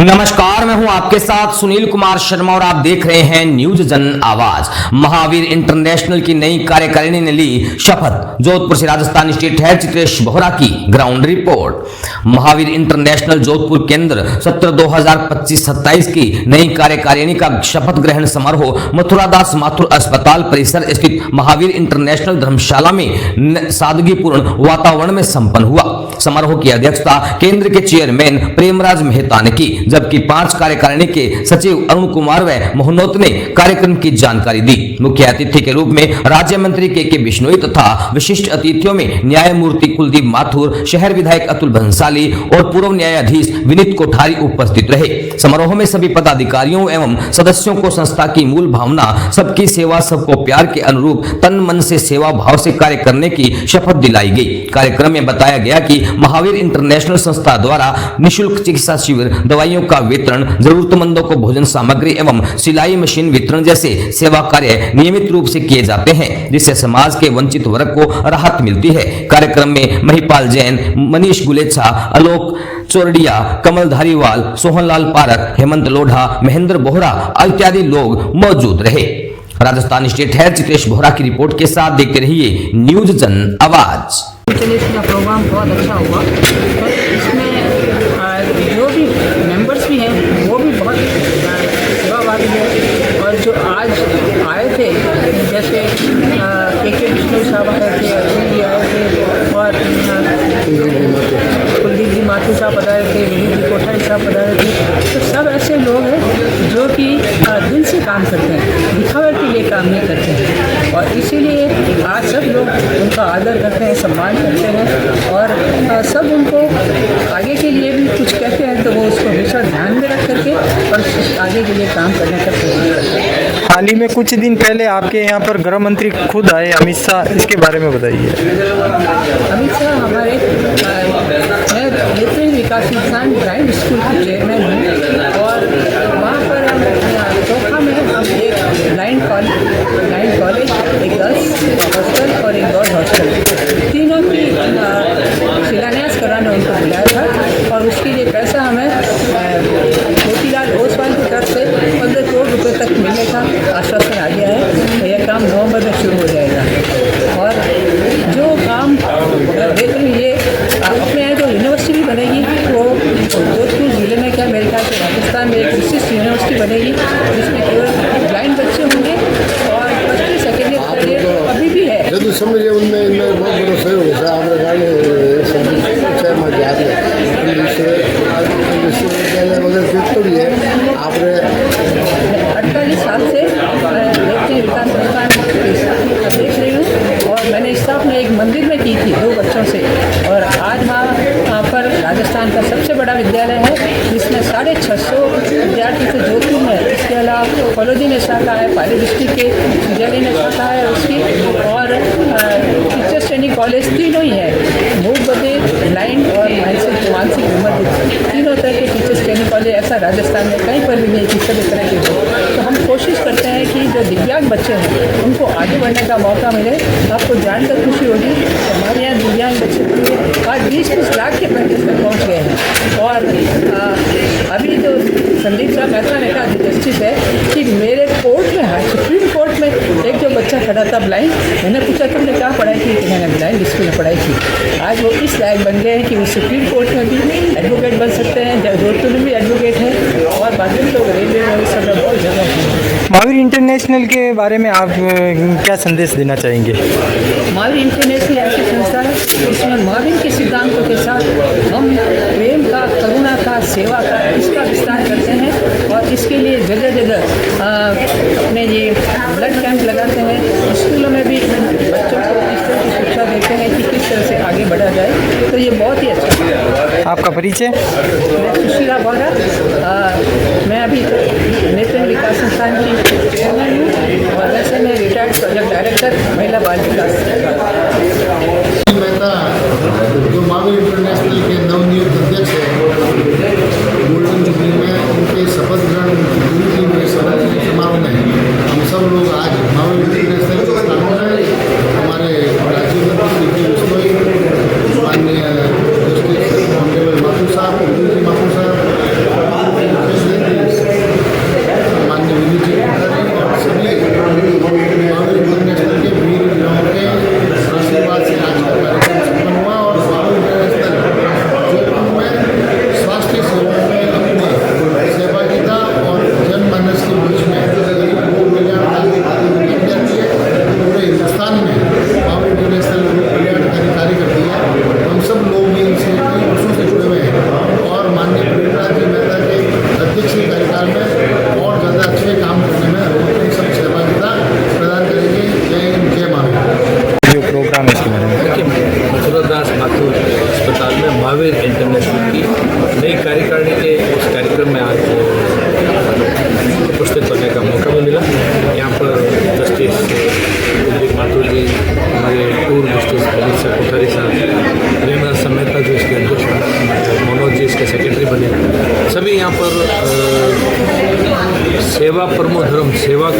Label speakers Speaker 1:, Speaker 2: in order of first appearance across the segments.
Speaker 1: नमस्कार, मैं हूं आपके साथ सुनील कुमार शर्मा और आप देख रहे हैं न्यूज जन आवाज। महावीर इंटरनेशनल की नई कार्यकारिणी ने ली शपथ। जोधपुर से राजस्थान स्टेट हेड चित्रेश बोहरा की ground report. Mahavir international Jodhpur केंद्र सत्र 2025-27 की नई कार्यकारिणी का शपथ ग्रहण समारोह मथुरादास माथुर अस्पताल परिसर स्थित महावीर इंटरनेशनल धर्मशाला में सादगीपूर्ण वातावरण में संपन्न हुआ। समारोह की अध्यक्षता केंद्र के चेयरमैन प्रेमराज मेहता ने की, जबकि 5 कार्यकारिणी के सचिव अरुण कुमार व मोहनोत ने कार्यक्रम की जानकारी दी। मुख्य अतिथि के रूप में राज्य मंत्री के बिश्नोई तथा विशिष्ट अतिथियों में न्यायमूर्ति कुलदीप माथुर, शहर विधायक अतुल भंसाली और पूर्व न्यायाधीश विनीत कोठारी उपस्थित रहे। समारोह में सभी पदाधिकारियों एवं सदस्यों को संस्था की मूल भावना सबकी सेवा सबको प्यार के अनुरूप तन मन से सेवा भाव से कार्य करने की शपथ दिलाई गई। कार्यक्रम में बताया गया कि महावीर इंटरनेशनल संस्था द्वारा निःशुल्क चिकित्सा शिविर, दवाइयों का वितरण, जरूरतमंदों को भोजन सामग्री एवं सिलाई मशीन वितरण जैसे सेवा कार्य नियमित रूप से किए जाते हैं, जिससे समाज के वंचित वर्ग को राहत मिलती है। कार्यक्रम में महिपाल जैन, मनीष गुलेछा, आलोक चोरडिया, कमल धारीवाल, सोहनलाल पारक, हेमंत लोढ़ा, महेंद्र बोहरा इत्यादि लोग मौजूद रहे। राजस्थान स्टेट हेड चित्रेश बोहरा की रिपोर्ट के साथ देखते रहिए न्यूज जन आवाज।
Speaker 2: इसका प्रोग्राम बहुत अच्छा हुआ और इसमें जो भी मेंबर्स भी हैं वो भी बहुत सेवाभावी है। और जो आज आए थे जैसे के विष्णु साहब आए थे, अरुण जी आए थे और कुलदीप जी माथुर साहब पधारे थे, विनीत जी कोठारी साहब पधारे थे। तो सब ऐसे लोग हैं जो कि दिल से काम करते हैं, दिखावे के लिए काम नहीं करते हैं। और इसीलिए आज सब लोग उनका आदर करते हैं, सम्मान करते हैं और सब उनको आगे के लिए भी कुछ कहते हैं तो वो उसको हमेशा ध्यान में रख करके और आगे के लिए काम करने का प्रयास करते हैं।
Speaker 3: हाल ही में कुछ दिन पहले आपके यहाँ पर गृह मंत्री खुद आए, अमित शाह, इसके बारे में बताइए।
Speaker 2: अमित शाह हमारे नेत्र विकास संस्थान ब्राइंड स्कूल के चेयरमैन हैं और वहाँ पर हम चौथा में हम एक ब्लाइंड कॉलेज, एक गर्ल्स हॉस्टल और एक बॉयज हॉस्टल, तीनों की शिलान्यास कराने उनको बुलाया था। और उसके लिए पैसा हमें मोतीलाल ओसवाल की तरफ से 15 करोड़ रुपये तक मिलने का आश्वासन आ गया है। तो यह काम नवंबर में शुरू हो जाएगा। और जो काम देख रहे हैं, ये अपने यहाँ जो यूनिवर्सिटी भी बनेगी वो जोधपुर जिले में, क्या मेरे ख्याल से राजस्थान में एक विशिष्ट यूनिवर्सिटी बनेगी जिसमें केवल ब्लाइंड बच्चे होंगे और फर्स्ट सेकेंड थर्ड ईयर अभी भी है।
Speaker 4: जो समझिए उनमें बहुत बड़ा सहयोग है। हमारे गाड़ी शहर में जाते हैं विश्वविद्यालय वगैरह जितना भी है। आपने
Speaker 2: 48 साल से देखते विकास संस्थान देख रही हूँ और मैंने स्थापना एक मंदिर में की थी 2 बच्चों से। और आज वहाँ पर राजस्थान का सबसे बड़ा विद्यालय है जिसमें 650 विद्यार्थी से जोधपुर में। इसके अलावा कॉलोजी में शाखा है, पाली डिस्ट्रिक्ट के विद्यालय में शाखा है उसकी, और टीचर्स ट्रेनिंग कॉलेज तीनों ही है। मूक बधिर, ब्लाइंड और मानसिक विमर्दित तीनों तरह के टीचर्स ट्रेनिंग कॉलेज ऐसा राजस्थान में कहीं पर भी नहीं कि सभी तरह के हो। तो हम कोशिश करते हैं कि जो दिव्यांग बच्चे हैं उनको आगे बढ़ने का मौका मिले। आपको जानकर खुशी होगी हमारे यहाँ दिव्यांग बच्चे पूरे आज 20-20 लाख के पैकेज तक पहुँच गए हैं। और अभी जो संदीप साहब मेहता ने कहा जस्टिस है कि मेरे कोर्ट में है, सुप्रीम कोर्ट में एक जो बच्चा खड़ा था ब्लाइंड, मैंने पूछा तुमने कहाँ पढ़ाई की? कि मैंने ब्लाइंड स्कूल में पढ़ाई की। आज वो इस लायक बन गए हैं कि वो सुप्रीम कोर्ट में भी एडवोकेट बन सकते हैं, जोधपुर में भी एडवोकेट है और बाकी लोग रेलवे में सब में बहुत जगह है।
Speaker 3: महावीर इंटरनेशनल के बारे में आप क्या संदेश देना चाहेंगे?
Speaker 2: महावीर इंटरनेशनल ऐसी संस्था है इसमें महावीर के सिद्धांतों के साथ हम प्रेम का, करुणा का, सेवा का, इसका विस्तार करते हैं। और इसके लिए जगह जगह अपने ये ब्लड कैंप लगाते हैं। स्कूलों में भी बच्चों को इस तरह की शिक्षा देते हैं कि किस तरह से आगे बढ़ा जाए। तो ये बहुत ही अच्छा है।
Speaker 3: आपका परिचय?
Speaker 2: मैं सुशीला बोहरा, मैं अभी नेत्र विकास संस्थान की चेयरमैन हूँ और वैसे मैं रिटायर्ड प्रोजेक्ट डायरेक्टर महिला बाल विकास।
Speaker 4: मेहता जो महावीर इंटरनेशनल के नवनियुक्त अध्यक्ष है, गोल्डन जुबली में उनके शपथ ग्रहण समारोह में हम सब लोग आज महावीर इंटरनेशनल के स्थानों में हमारे राज्य मंत्री माननीय जस्टिस ऑनरेबल माथुर साहब, माथुर साहब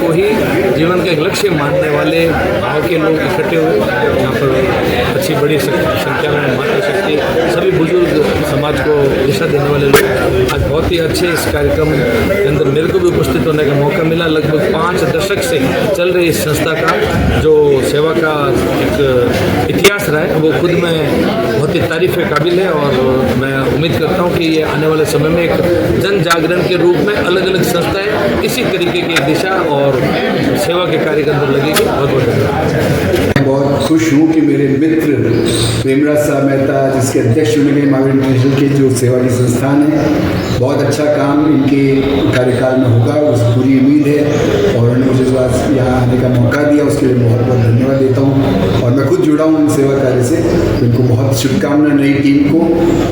Speaker 5: को ही जीवन का एक लक्ष्य मानने वाले गाँव के लोग इकट्ठे हुए यहाँ पर अच्छी बड़ी संख्या में मातृशक्ति सभी बुजुर्ग समाज को दिशा देने वाले लोग आज बहुत ही अच्छे इस कार्यक्रम के अंदर मेरे को भी उपस्थित होने का मौका मिला। लगभग 5 दशक से चल रही इस संस्था का जो सेवा का एक इतिहास रहा है वो खुद में बहुत ही तारीफ काबिल है और मैं उम्मीद करता हूँ कि ये आने वाले समय में एक जन जागरण के रूप में अलग अलग संस्थाएं इसी तरीके की दिशा और सेवा के कार्य के अंदर लगेगी। बहुत बहुत धन्यवाद।
Speaker 6: बहुत खुश हूँ कि मेरे मित्र प्रेमराज साहब मेहता जिसके अध्यक्ष बने गए महावीर इंटरनेशनल के जो सेवा की संस्थान है, बहुत अच्छा काम इनके कार्यकाल में होगा उस पूरी उम्मीद है और उन्होंने मुझे जो आज यहाँ आने का मौका दिया उसके लिए बहुत बहुत धन्यवाद देता हूँ। और मैं खुद जुड़ा हूँ इन सेवा कार्य से, तो इनको बहुत शुभकामनाएं नई टीम को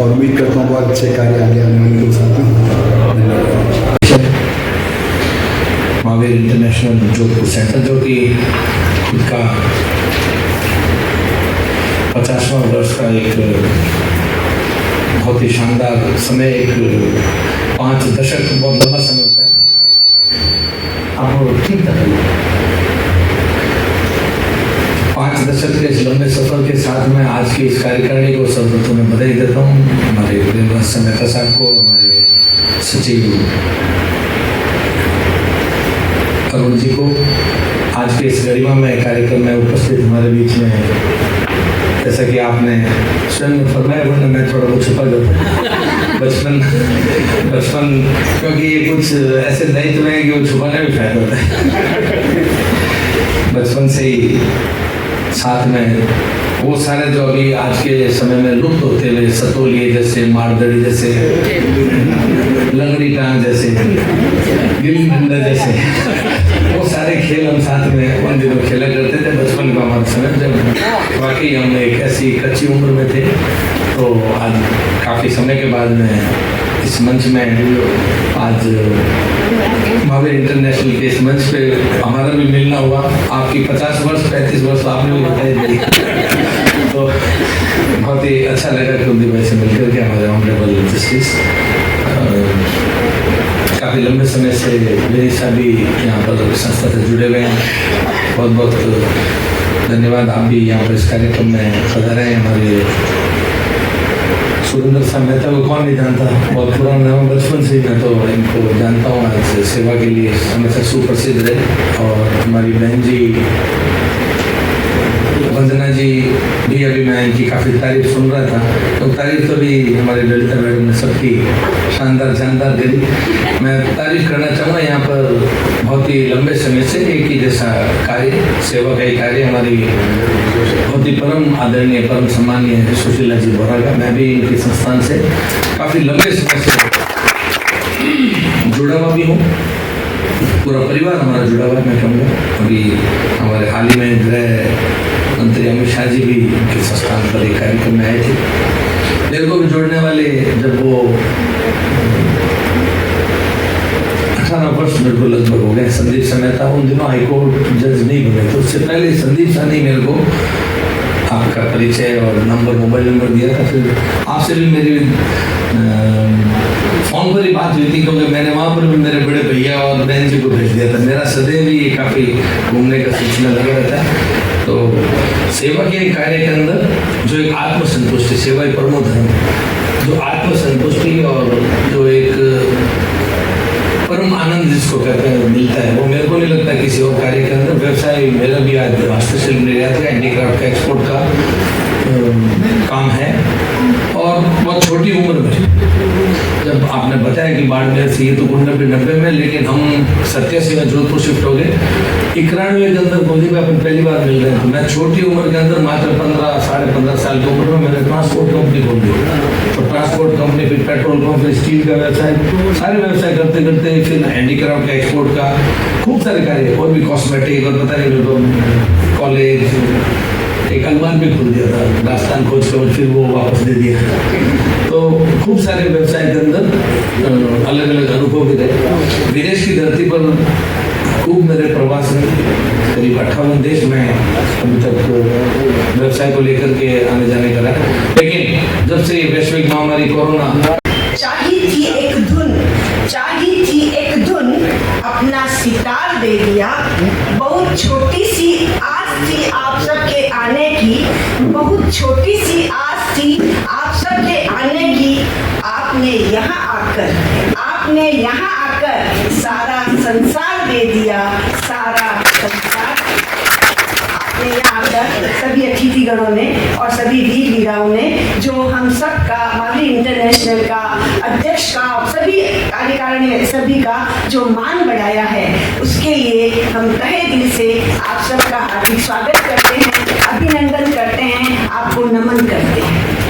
Speaker 6: और उम्मीद करता हूँ बहुत अच्छे कार्य आगे आने वाले लोग साथ में। धन्यवाद।
Speaker 7: महावीर इंटरनेशनल जोधपुर सेंटर जो कि खुद का 50वां वर्ष का एक बहुत ही शानदार समय, एक 5 दशक बहुत लंबा समय होता है। आप ठीक था 5 दशक के इस लंबे सफर के साथ में आज की इस कार्यकारिणी को सर्वप्रथम मैं बधाई देता हूँ हमारे प्रेमराज मेहता साहब को, हमारे सचिव अरुण जी को आज के इस गरिमा में कार्यक्रम में उपस्थित हमारे बीच में, जैसा कि आपने स्वयं फरमाया, वरना मैं थोड़ा बहुत छुपा जाता बचपन क्योंकि ये कुछ ऐसे दायित्व हैं कि वो छुपाने में फायदा होता है। बचपन से ही साथ में वो सारे जो अभी आज के समय में लुप्त होते हुए सतोलिए जैसे, मारदड़ी जैसे, लंगड़ी टांग जैसे, गिल्ली डंडा जैसे, वो सारे खेल हम साथ में उन दिनों खेला करते थे। बचपन का हमारा समय जब वाकई हम एक ऐसी कच्ची उम्र में थे, तो आज काफ़ी समय के बाद में इस मंच में आज महावीर इंटरनेशनल के इस मंच पे हमारा भी मिलना हुआ। आपकी 50 वर्ष 35 वर्ष आपने भी बताई दी, तो बहुत ही अच्छा लगा कुलदीप भाई से मिलकर के, हमारे ऑनरेबल जस्टिस। काफ़ी लंबे समय से मेरी सभी यहाँ पर संस्था से जुड़े हुए हैं। बहुत बहुत धन्यवाद। आप भी यहाँ पर इस कार्यक्रम में पधारे हैं। हमारे सुरेंद्र साहब मेहता को कौन नहीं जानता, बहुत पुराना नाम, बचपन से ही मैं तो इनको जानता हूँ। आज सेवा के लिए हमेशा सुप्रसिद्ध रहे। और हमारी बहन जी वंदना जी भी, अभी मैं इनकी काफ़ी तारीफ सुन रहा था, तो तारीफ तो भी हमारे ललिता मैडम ने सबकी शानदार शानदार दे दी। मैं तारीफ करना चाहूँगा यहाँ पर बहुत ही लंबे समय से एक ही जैसा कार्य, सेवा का ही कार्य हमारी बहुत ही परम आदरणीय परम सम्मानीय सुशीला जी बोरा का। मैं भी इनके संस्थान से काफ़ी लंबे समय से जुड़ा हुआ भी हूँ, पूरा परिवार हमारा जुड़ा हुआ है मैं कहूँगा। अभी हमारे हाल ही में गृह मंत्री अमित शाह जी भी उनके संस्थान पर एक कार्यक्रम में आए थे। मेरे को भी जोड़ने वाले जब वो 18 वर्ष मेरे को लगभग हो गए, संदीप समय था, उन दिनों हाईकोर्ट जज नहीं बने, तो उससे पहले संदीप शाह ने मेरे को आपका परिचय और नंबर, मोबाइल नंबर दिया था। फिर आपसे भी मेरी फोन पर ही बात हुई थी, क्योंकि मैंने वहाँ पर भी मेरे बड़े भैया और बहन जी को भेज दिया था। मेरा सदैव ही काफ़ी घूमने का सिलसिला लगा रहता है। तो सेवा के कार्य के अंदर जो एक आत्मसंतुष्टि, सेवा ही परमो धर्म, जो आत्मसंतुष्टि और जो एक परम आनंद जिसको कहते हैं मिलता है, वो मेरे को नहीं लगता किसी और कार्य के अंदर। व्यवसाय मेरा भी आज हस्तशिल्प निर्यात का, हैंडीक्राफ्ट का, एक्सपोर्ट का काम है। और बहुत छोटी उम्र में जब आपने बताया कि बाड़मेर से ये तो 90 में, लेकिन हम 87 में जोधपुर शिफ्ट हो गए। 91 के अंदर कुलदीप अपन पहली बार मिल रहे थे। मैं छोटी उम्र के अंदर मात्र 15 साढ़े 15 साल की उम्र में मैंने ट्रांसपोर्ट कंपनी खोल दी। तो ट्रांसपोर्ट कंपनी, फिर पेट्रोल पंप, फिर स्टील का व्यवसाय, सारे व्यवसाय करते करते फिर हैंडीक्राफ्ट का, एक्सपोर्ट का, खूब सारे कार्य, और भी कॉस्मेटिक, और पता नहीं तो कॉलेज, एक अलमान भी खोल दिया था, राजस्थान खोज कर फिर वो वापस दे दिया। तो खूब सारे व्यवसाय के अंदर अलग अलग अनुभव भी रहे। विदेश की धरती पर खूब मेरे प्रवास में, करीब 58 देश में अभी तक व्यवसाय को लेकर के आने जाने का रहा। लेकिन जब से वैश्विक महामारी कोरोना,
Speaker 8: चाहिए थी एक धुन, चाहिए थी एक धुन, अपना सितार दे दिया। बहुत छोटी सी आस थी आप सबके आने की, बहुत छोटी सी आस थी आप सबके आने की। आपने यहाँ आकर सारा संसार दे दिया, सारा संसार। आपने यहाँ आकर सभी अतिथिगणों ने और सभी वीर वीराओं ने जो हम सब का मावली इंटरनेशनल का अध्यक्ष का और सभी कार्यकारिणी सभी का जो मान बढ़ाया है, उसके लिए हम तहे दिल से आप सबका हार्दिक स्वागत करते हैं, अभिनंदन करते हैं, आपको नमन करते हैं।